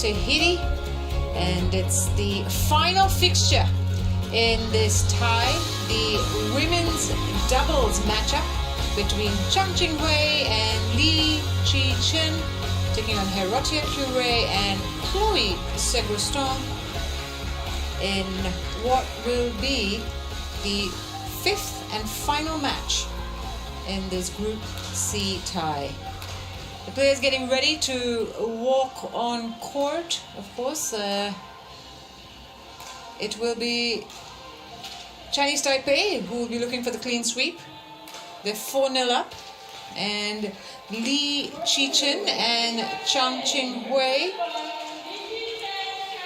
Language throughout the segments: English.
Tahiti, and it's the final fixture in this tie, the women's doubles matchup between Chang and Lee Chi-Chin, taking on Curet and Chloe Segrestan in what will be the fifth and final match in this Group C tie. The players getting ready to walk on court. Of course, it will be Chinese Taipei who will be looking for the clean sweep. They're 4-0 up, and Lee Chi-Chin and Chang Qinghui.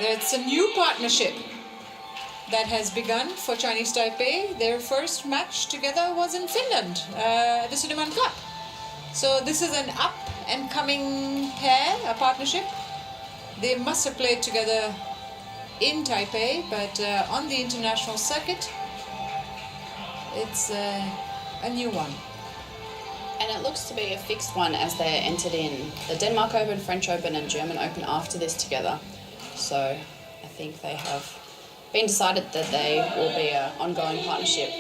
It's a new partnership that has begun for Chinese Taipei. Their first match together was in Finland, the Sudirman Cup. So this is an up and coming pair, a partnership. They must have played together in Taipei, but on the international circuit, it's a new one. And it looks to be a fixed one, as they're entered in the Denmark Open, French Open and German Open after this together. So I think they have been decided that they will be an ongoing partnership,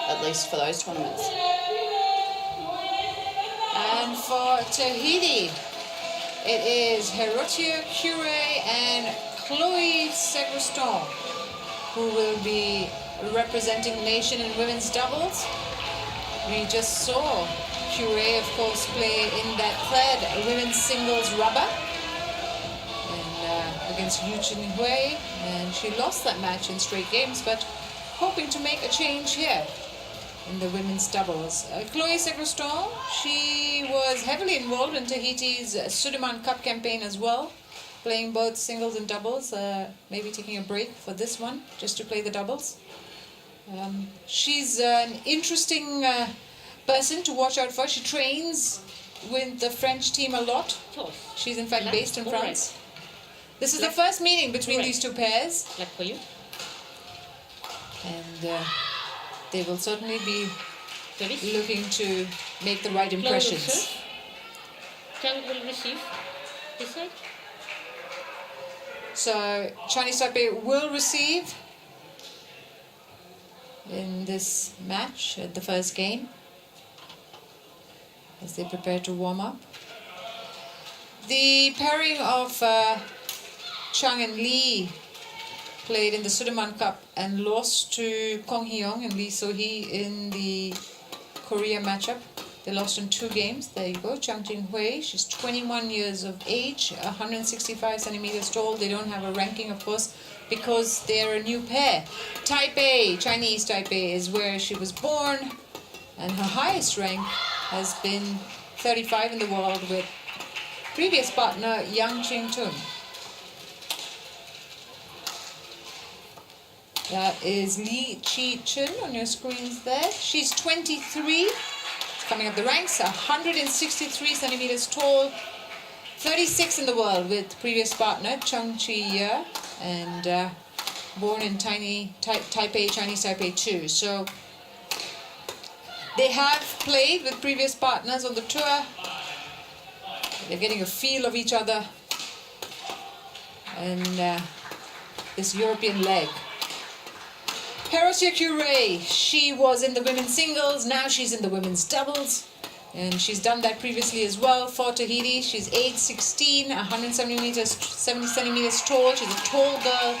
at least for those tournaments. And for Tahiti, it is Curet and Chloe Segrestan who will be representing the nation in women's doubles. We just saw Curet, of course, play in that third women's singles rubber and against Yu Chin-hui, and she lost that match in straight games, but hoping to make a change here in the women's doubles. Chloe Segrestan, she was heavily involved in Tahiti's Sudirman Cup campaign as well, playing both singles and doubles, maybe taking a break for this one just to play the doubles. She's an interesting person to watch out for. She trains with the French team a lot. She's in fact based in France. This is the first meeting between these two pairs. For you. And they will certainly be looking to make the right impressions. Chang will receive this side. So Chinese Taipei will receive in this match at the first game as they prepare to warm up. The pairing of Chang and Lee played in the Sudirman Cup and lost to Kong Hyung and Lee So-hee in the Korea matchup. They lost in 2 games. There you go. Chang Qinghui, she's 21 years of age, 165 centimeters tall. They don't have a ranking, of course, because they're a new pair. Taipei, Chinese Taipei, is where she was born, and her highest rank has been 35 in the world with previous partner Yang Ching-tun. That is Lee Chi-Chin on your screens there. She's 23, coming up the ranks, 163 centimeters tall, 36 in the world with previous partner Chung Chi-ye, and born in Taipei, Chinese Taipei too. So they have played with previous partners on the tour. They're getting a feel of each other and this European leg. Curet, she was in the women's singles, now she's in the women's doubles, and she's done that previously as well for Tahiti. She's age 16, 170 centimeters tall. She's a tall girl,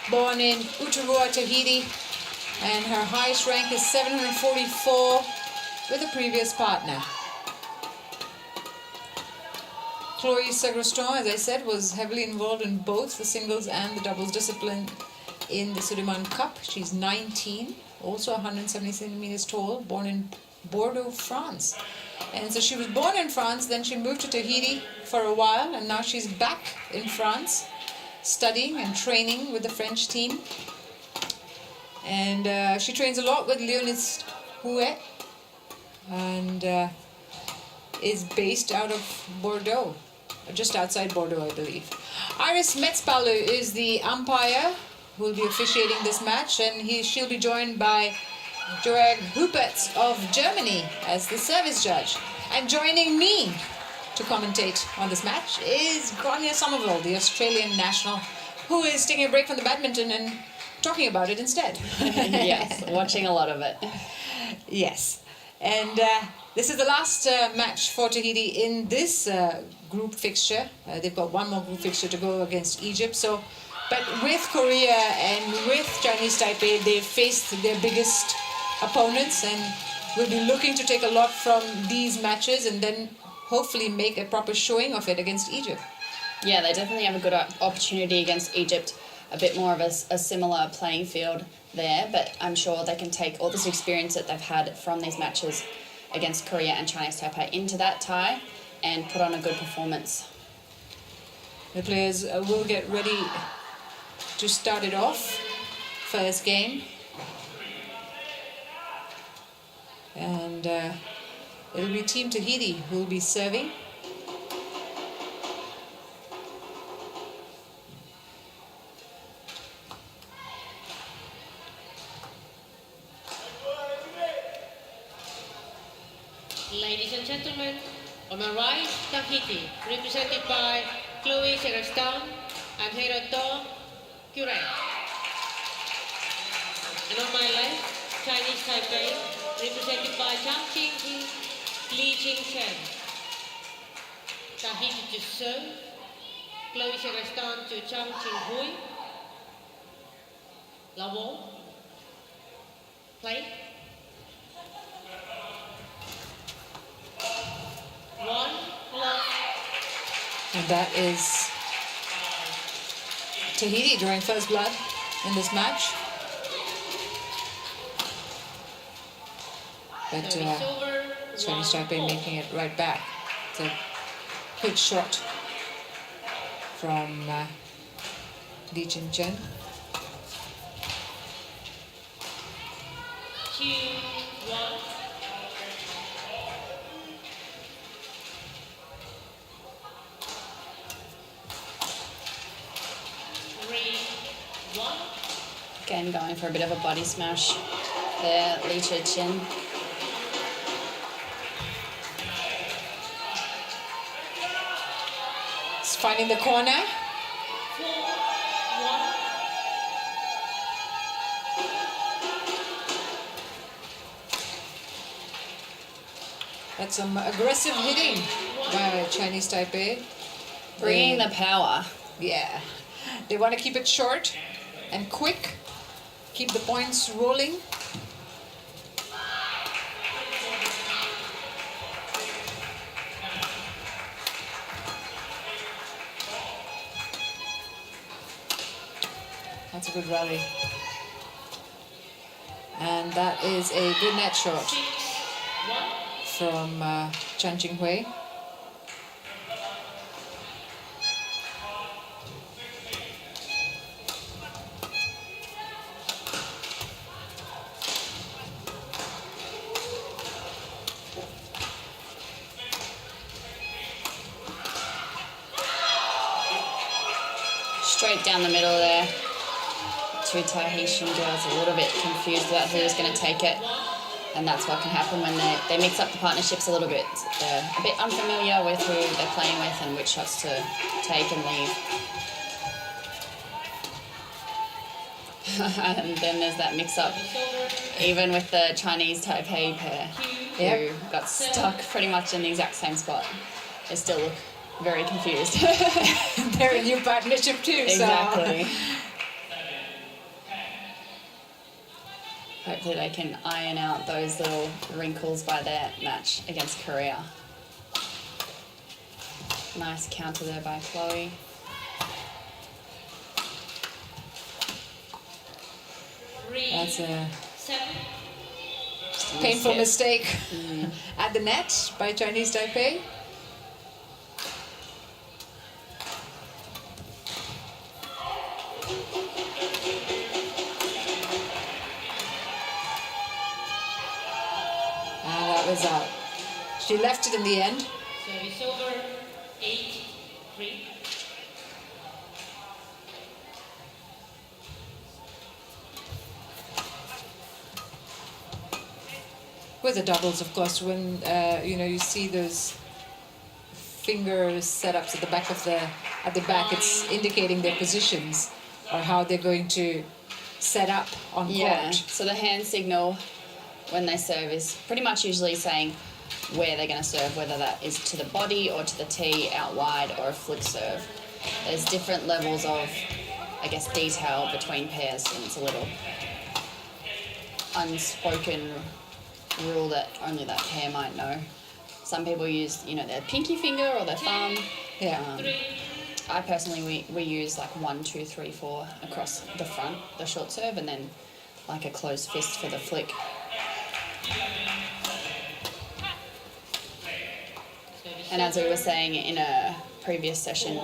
born in Utarua, Tahiti, and her highest rank is 744 with a previous partner. Chloe Segrestan, as I said, was heavily involved in both the singles and the doubles discipline in the Sudirman Cup. She's 19, also 170 centimeters tall, born in Bordeaux, France. And so she was born in France, then she moved to Tahiti for a while, and now she's back in France, studying and training with the French team. And she trains a lot with Curet, and is based out of Bordeaux, just outside Bordeaux, I believe. Iris Metzpalu is the umpire who will be officiating this match, and she'll be joined by Jörg Huppertz of Germany as the service judge. And joining me to commentate on this match is Grania Somerville, the Australian national, who is taking a break from the badminton and talking about it instead. Yes, watching a lot of it. Yes. And this is the last match for Tahiti in this group fixture. They've got one more group fixture to go against Egypt. So, but with Korea and with Chinese Taipei, they've faced their biggest opponents and will be looking to take a lot from these matches and then hopefully make a proper showing of it against Egypt. Yeah, they definitely have a good opportunity against Egypt. A bit more of a similar playing field there, but I'm sure they can take all this experience that they've had from these matches against Korea and Chinese Taipei into that tie and put on a good performance. The players will get ready to start it off. First game. And it'll be Team Tahiti who will be serving. Ladies and gentlemen, on my right, Tahiti, represented by Chloe Segrestan and Hiroto Curet. And on my left, Chinese Taipei, represented by Chang Chang. Tahiti to serve, Chloe Segrestan to Chang Hui. Lavo, play. One, love. And that is Tahiti drawing first blood in this match. But Chinese Taipei making it right back. It's a quick shot from Lee Chin Chen. 2, 1. Again, going for a bit of a body smash there, Lee Chin. It's finding the corner. 4, 1. That's some aggressive hitting by Chinese Taipei. Bringing the power. Yeah. They want to keep it short and quick. Keep the points rolling. That's a good rally. And that is a good net shot from Chan Hui. Straight down the middle there. Two Tahitian girls a little bit confused about who was going to take it. And that's what can happen when they mix up the partnerships a little bit. They're a bit unfamiliar with who they're playing with and which shots to take and leave. And then there's that mix-up, even with the Chinese Taipei pair, who got stuck pretty much in the exact same spot. They still look very confused. They're a new partnership too. Exactly. So. Hopefully they can iron out those little wrinkles by their match against Korea. Nice counter there by Chloe. That's a painful mistake at the net by Chinese Taipei. And that was out. She left it in the end. So it's over 8-3. With the doubles, of course, when you see those finger setups at the back of at the back. It's indicating their positions or how they're going to set up on court. So the hand signal when they serve is pretty much usually saying where they're going to serve, whether that is to the body or to the tee, out wide, or a flick serve. There's different levels of, I guess, detail between pairs, and it's a little unspoken rule that only that pair might know. Some people use, their pinky finger or their thumb. I personally, we use like 1, 2, 3, 4 across the front, the short serve, and then like a closed fist for the flick. And as we were saying in a previous session,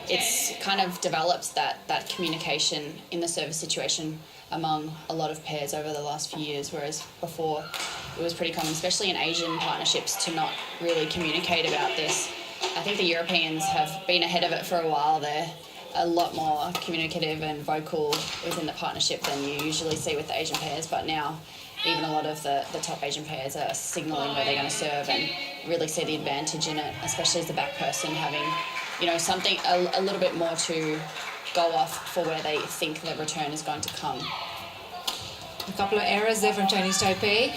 it's kind of developed that communication in the service situation among a lot of pairs over the last few years, whereas before it was pretty common, especially in Asian partnerships, to not really communicate about this. I think the Europeans have been ahead of it for a while. They're a lot more communicative and vocal within the partnership than you usually see with the Asian pairs, but now even a lot of the top Asian pairs are signalling where they're going to serve and really see the advantage in it, especially as the back person having, something a little bit more to go off for where they think the return is going to come. A couple of errors there from Chinese Taipei.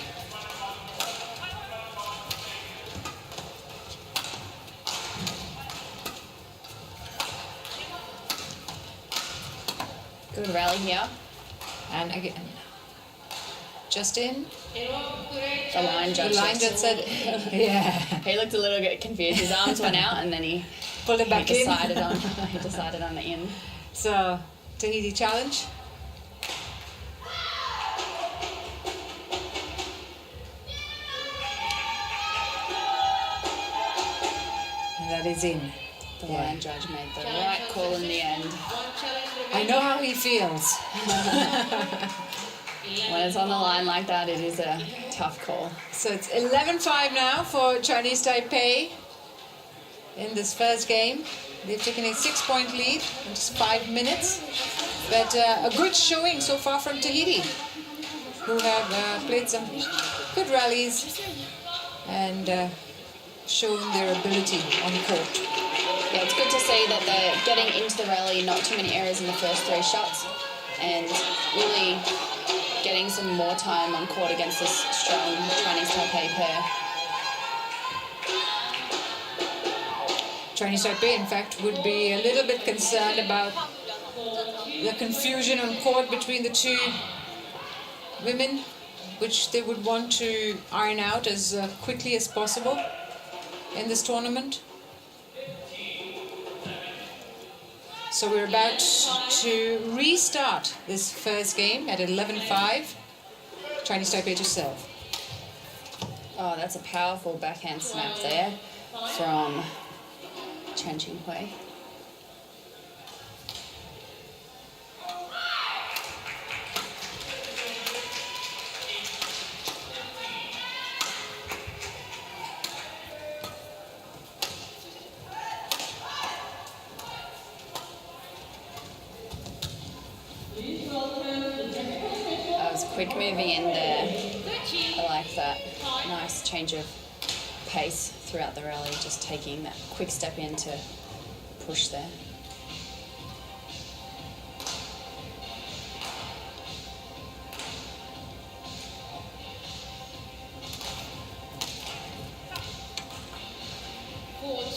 Good rally here. And again, Justin, the line judge said, yeah. He looked a little bit confused. His arms went out, and then he pulled it back he decided on the in. So, Tahiti challenge. And that is in. The line judge made the right call in the end. I know how he feels. When it's on the line like that, it is a tough call. So it's 11-5 now for Chinese Taipei in this first game. They've taken a 6-point lead in just 5 minutes. But a good showing so far from Tahiti, who have played some good rallies and shown their ability on court. Yeah, it's good to see that they're getting into the rally, not too many errors in the first 3 shots, and really getting some more time on court against this strong Chinese Taipei pair. Chinese Taipei, in fact, would be a little bit concerned about the confusion on court between the two women, which they would want to iron out as quickly as possible in this tournament. So we're about to restart this first game at 11-5. Chinese Taipei to serve. Oh, that's a powerful backhand snap there from Chen Qinghui. Quick moving in there. I like that. Nice change of pace throughout the rally, just taking that quick step in to push there.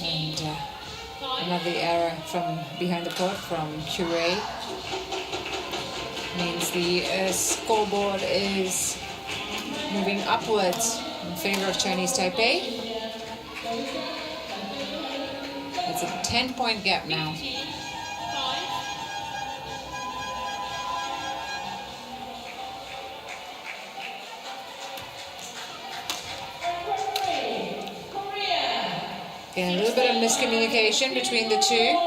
And another error from behind the court from Curet. Means the scoreboard is moving upwards in favor of Chinese Taipei. It's a 10-point gap now. Again, a little bit of miscommunication between the two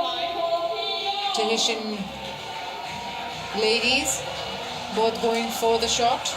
Tahitian ladies, both going for the shot.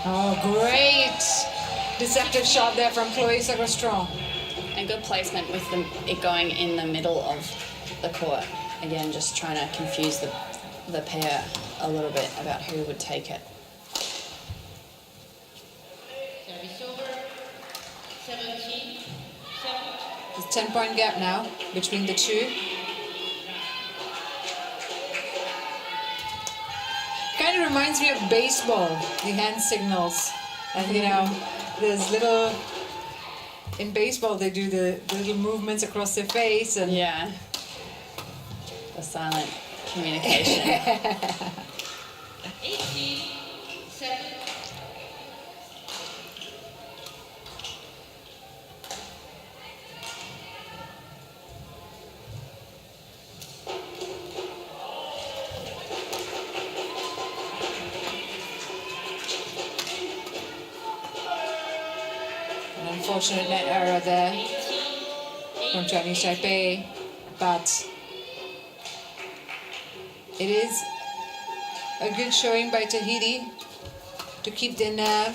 Oh, great deceptive shot there from Chloe Segrestan. And good placement with it going in the middle of the court. Again, just trying to confuse the pair a little bit about who would take it. Service over. 17. 7. There's a 10-point gap now between the two. Kind of reminds me of baseball, the hand signals. And you know, there's little, in baseball they do the little movements across their face and Yeah. The silent communication. 18. 7. an unfortunate net error there 18. from Chinese Taipei, but it is a good showing by Tahiti to keep their nerve.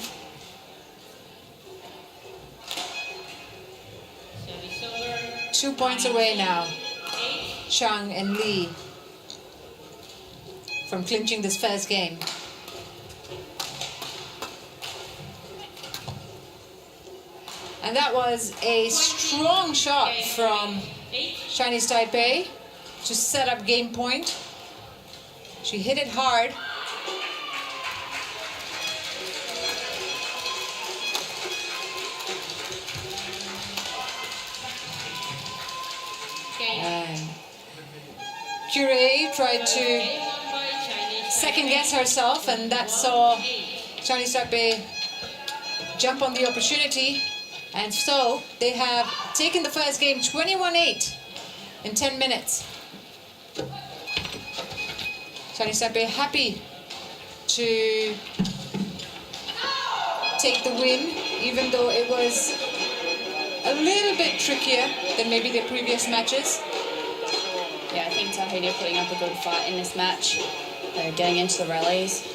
Service over. 2 points away now, 8. Chang and Lee, from clinching this first game. And that was a strong shot from 8. Chinese Taipei to set up game point. She hit it hard. Game. And Curet tried to Game won by Chinese second Taipei. guess herself, and that saw 8. Chinese Taipei jump on the opportunity. And so they have taken the first game 21-8 in 10 minutes. Chinese Taipei happy to take the win, even though it was a little bit trickier than maybe their previous matches. Yeah, I think Tahiti are putting up a good fight in this match. They're getting into the rallies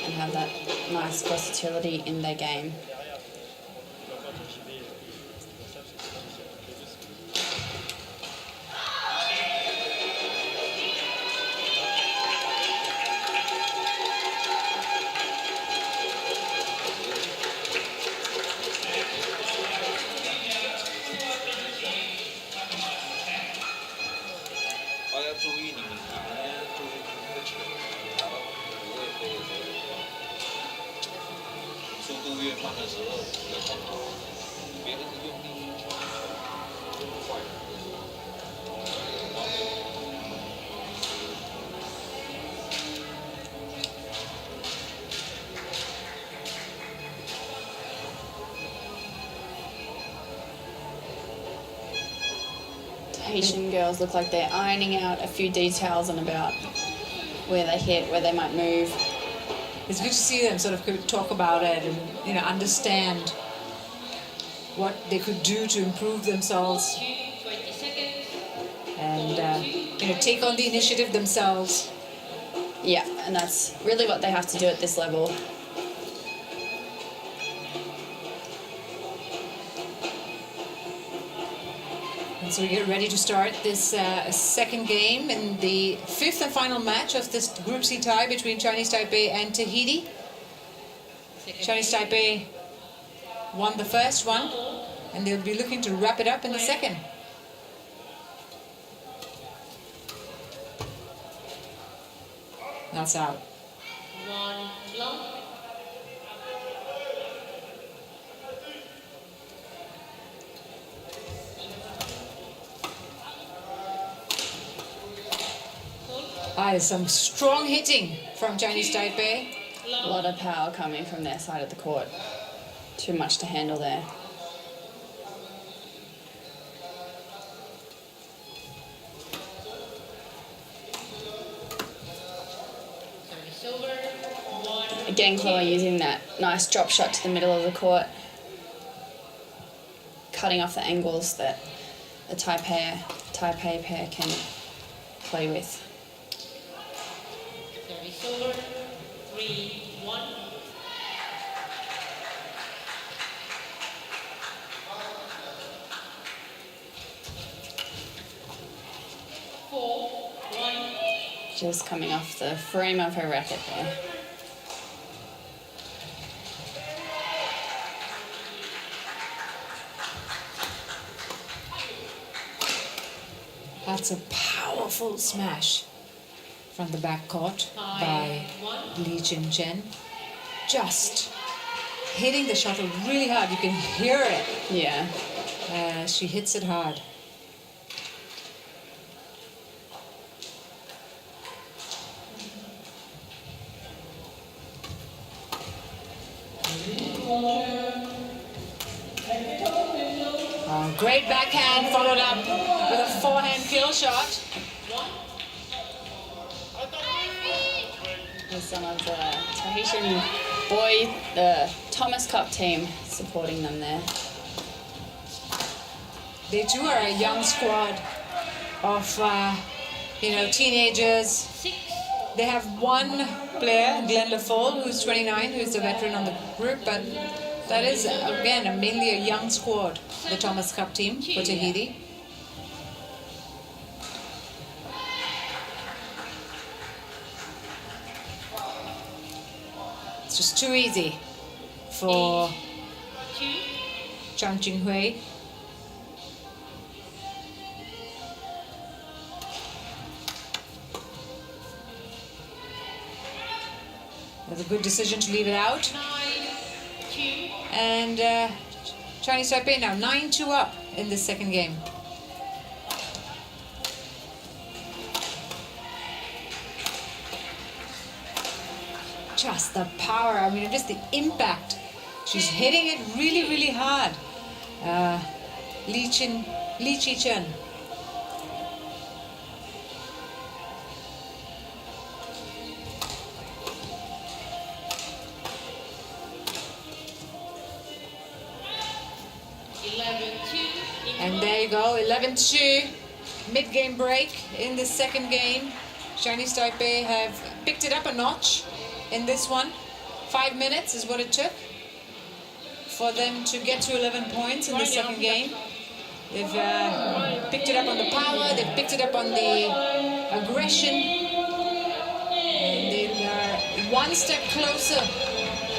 and have that nice versatility in their game. Tahitian girls look like they're ironing out a few details and about where they hit, where they might move. It's good to see them sort of talk about it and, you know, understand what they could do to improve themselves 20 seconds. and you know, take on the initiative themselves. Yeah, and that's really what they have to do at this level. And so we get ready to start this second game in the fifth and final match of this Group C tie between Chinese Taipei and Tahiti. Chinese Taipei won the first one, and they'll be looking to wrap it up in the second. That's out. 1 long. There's some strong hitting from Chinese Taipei. A lot of power coming from their side of the court. Too much to handle there. Service over. 1. Again, Chloe using that nice drop shot to the middle of the court. Cutting off the angles that the Taipei pair can play with. Service over. 3. 1. Just coming off the frame of her racket there. That's a powerful smash from the back court by Lee Chin Chen. Just hitting the shuttle really hard. You can hear it. Yeah. She hits it hard. Great backhand followed up with a forehand kill shot. There's some of the Tahitian boy, the Thomas Cup team supporting them there. They too are a young squad of, teenagers. They have one player, Glenn LaFole, who's 29, who's the veteran on the group, but that is, again, mainly a young squad, the Thomas Cup team for Tahiti. It's just too easy for Chang Hui. It was a good decision to leave it out. And Chinese Taipei now 9-2 up in this second game. Just the power, I mean, just the impact. She's hitting it really, really hard. Lee Chi Chen. And there you go, 11-2, mid-game break in the second game. Chinese Taipei have picked it up a notch in this one. 5 minutes is what it took for them to get to 11 points in the second game. They've picked it up on the power, they've picked it up on the aggression, and they are one step closer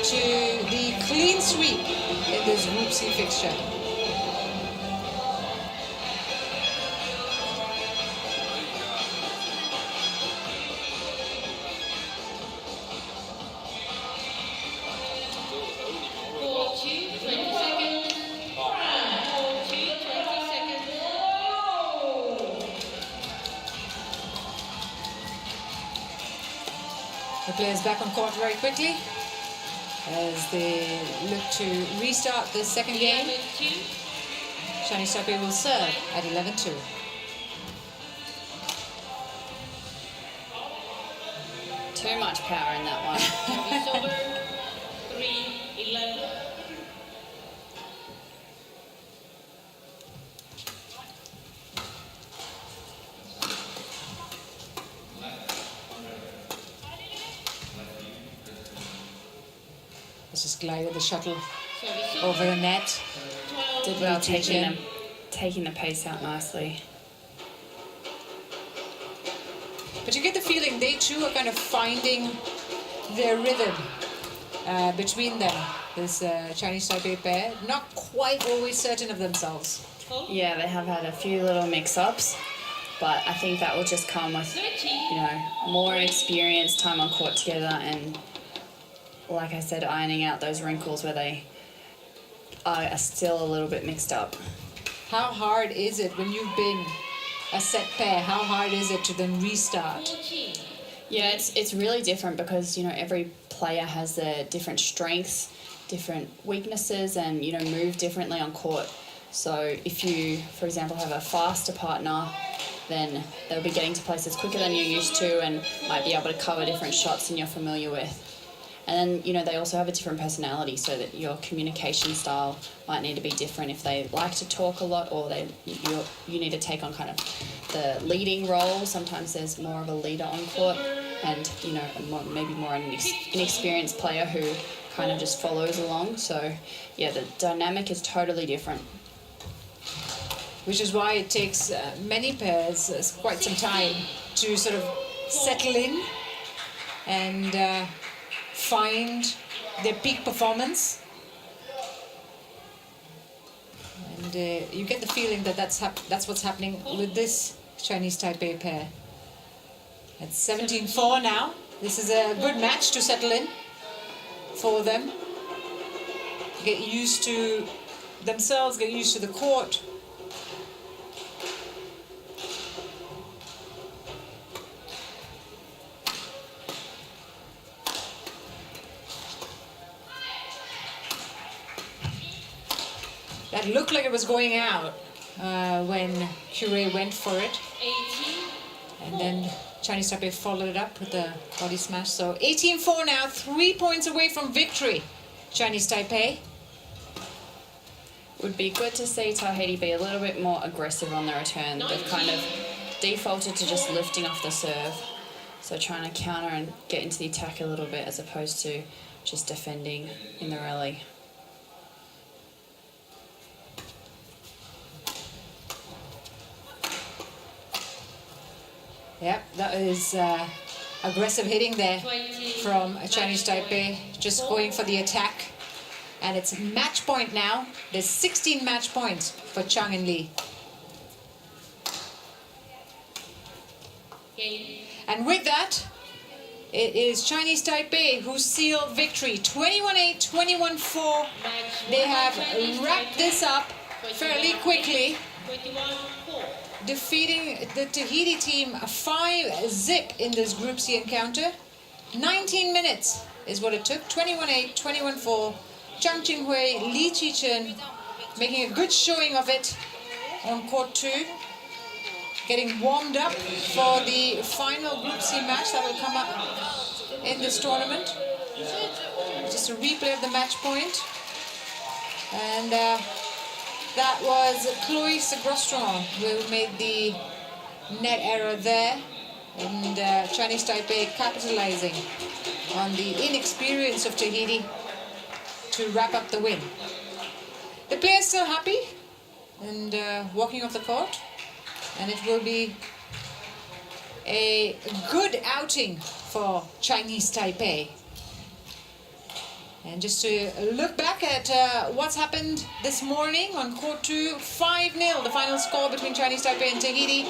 to the clean sweep in this Group C fixture. The players back on court very quickly as they look to restart the second game. Chinese Taipei will serve at 11-2. Too much power in that one. 3-11. Let's just glide the shuttle over the net. Did well taking the pace out nicely. But you get the feeling they too are kind of finding their rhythm between them. This Chinese Taipei pair, not quite always certain of themselves. Yeah, they have had a few little mix-ups, but I think that will just come with, more experience, time on court together, and like I said, ironing out those wrinkles where they are still a little bit mixed up. How hard is it when you've been a set pair? How hard is it to then restart? Yeah, it's really different because, every player has their different strengths, different weaknesses, and, move differently on court. So if you, for example, have a faster partner, then they'll be getting to places quicker than you're used to and might be able to cover different shots than you're familiar with. And then, they also have a different personality, so that your communication style might need to be different if they like to talk a lot, or you need to take on kind of the leading role. Sometimes there's more of a leader on court and, maybe more an inexperienced player who kind of just follows along. So, yeah, the dynamic is totally different. Which is why it takes many pairs quite some time to sort of settle in and find their peak performance. And you get the feeling that that's what's happening with this Chinese Taipei pair. It's 17-4 now. This is a good match to settle in for them. Get used to themselves, get used to the court. That looked like it was going out when Curet went for it. And then Chinese Taipei followed it up with the body smash. So 18-4 now, 3 points away from victory, Chinese Taipei. Would be good to see Tahiti be a little bit more aggressive on the return. They've kind of defaulted to just lifting off the serve. So trying to counter and get into the attack a little bit as opposed to just defending in the rally. Yep, that is aggressive hitting there from Chinese Taipei, just going for the attack. And it's match point now. There's 16 match points for Chang and Lee. And with that, it is Chinese Taipei who seal victory. 21-8, 21-4. They have wrapped this up fairly quickly, defeating the Tahiti team 5-0 in this Group C encounter. 19 minutes is what it took. 21-8, 21-4. Chang Qinghui, Li Qichen making a good showing of it on court 2. Getting warmed up for the final Group C match that will come up in this tournament. Just a replay of the match point. And that was Chloe Segrestan who made the net error there. And Chinese Taipei capitalizing on the inexperience of Tahiti to wrap up the win. The players still happy and walking off the court, and it will be a good outing for Chinese Taipei. And just to look back at what's happened this morning on court 2, 5-0, the final score between Chinese Taipei and Tahiti.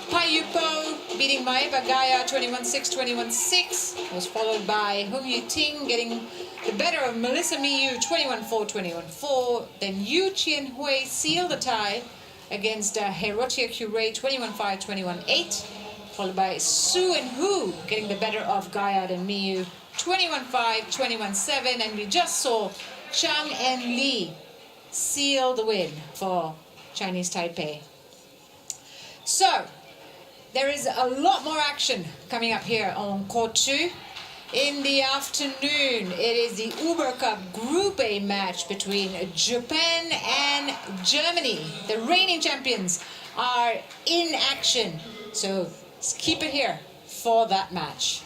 Pai Yu Po beating Maeva Gaya 21-6, 21-6. Was followed by Hung Yi Ting getting the better of Melissa Miyu 21-4, 21-4. Then Yu Chien Hui sealed the tie against Herotia Curet 21-5, 21-8. Followed by Su and Hu getting the better of Gaya and Miyu 21-5, 21-7, and we just saw Chang and Lee seal the win for Chinese Taipei. So, there is a lot more action coming up here on court 2. In the afternoon, it is the Uber Cup Group A match between Japan and Germany. The reigning champions are in action, so keep it here for that match.